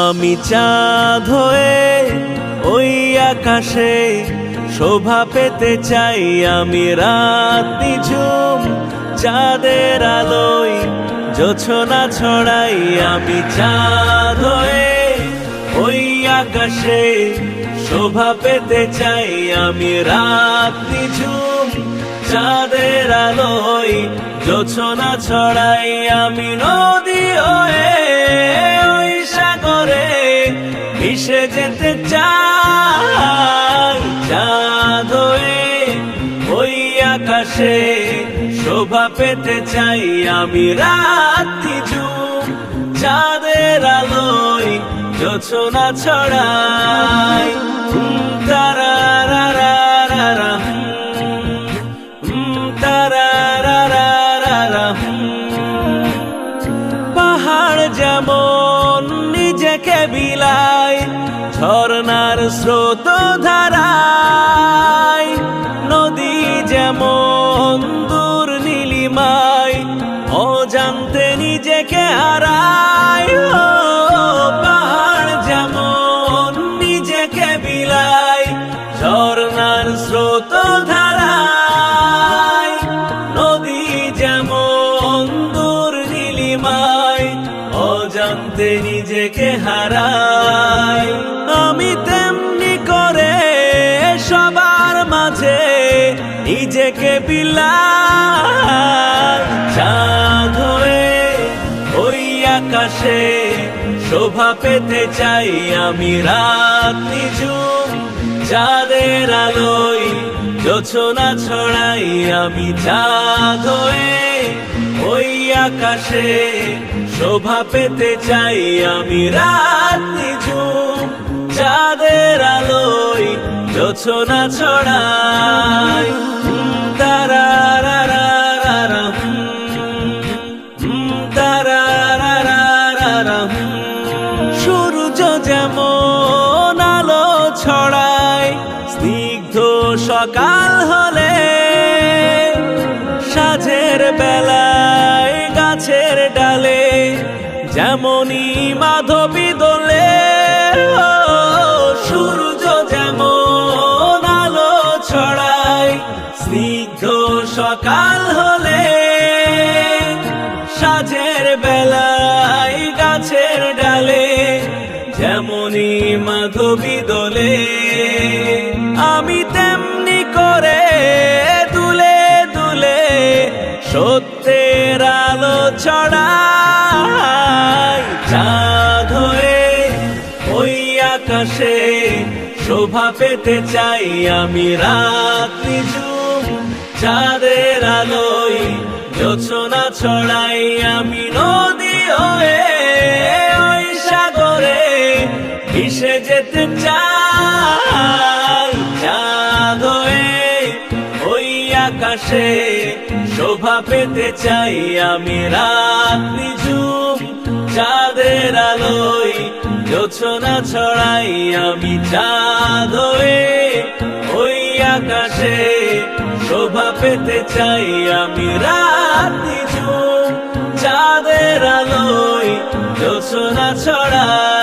আমি চাঁদ হয়ে ওই আকাশে শোভা পেতে চাই, আমি রাত নিঝুম চাঁদের আলোয় জোছনা ছড়াই। আমি চাঁদ হয়ে ওই আকাশে শোভা পেতে চাই, আমি রাত নিঝুম চাঁদের আলোয় জোছনা ছড়াই। আমি নদী হয়ে ওই সাগরে মিশে যেতে চাই, চাঁদ হয়ে ওই আকাশে শোভা পেতে চাই, আমি রাত নিঝুম চাঁদের আলোয় জোছনা ছড়াই। পাহাড় যেমন নিজেকে বিলায় ঝর্ণার স্রোত ধারায়, নদী যেমন দূর নীলিমায় অজান্তে নিজেকে হারায়। পাহাড় যেমন নিজেকে বিলায় ঝর্ণার স্রোত ধারায়, নদী যেমন দূর নীলিমায় অজান্তে নিজেকে হারায়। আমি তেমনি করে সবার মাঝে নিজেকে বিলাই, চাঁদ হয়ে ওই আকাশে শোভা পেতে চাই, আমি রাত নিঝুম চাঁদের আলোয় জোছনা ছড়াই। আমি চাঁদ হয়ে ওই আকাশে শোভা পেতে চাই, আমি রাত নিঝুম চাঁদের আলোয় জোছনা ছড়াই। সূর্য যেমন আলো ছড়ায় স্নিগ্ধ সকাল হলে, সাঁঝের বেলায় গাছের ডালে যেমনই মাধবী দোলে। সূর্য যেমন আলো ছড়ায় স্নিগ্ধ সকাল হলে, সাঁঝের বেলায় গাছের ডালে যেমনই মাধবী দোলে। আমি তেমনি করে দুলে দুলে সত্যের আলো ছড়াই, চাঁদ হয়ে ওই আকাশে শোভা পেতে চাই, আমি রাত নিঝুম চাঁদের আলোয় জোছনা ছড়াই। আমি নদী হয়ে ওই সাগরে মিশে যেতে চাই, চাঁদ হয়ে ওই আকাশে শোভা পেতে চাই, আমি রাত নিঝুম চাঁদের আলোয় জোছনা ছড়াই। আমি চাঁদ হয়ে ওই আকাশে শোভা পেতে চাই, আমি রাত নিঝুম চাঁদের আলোয় জোছনা ছড়াই।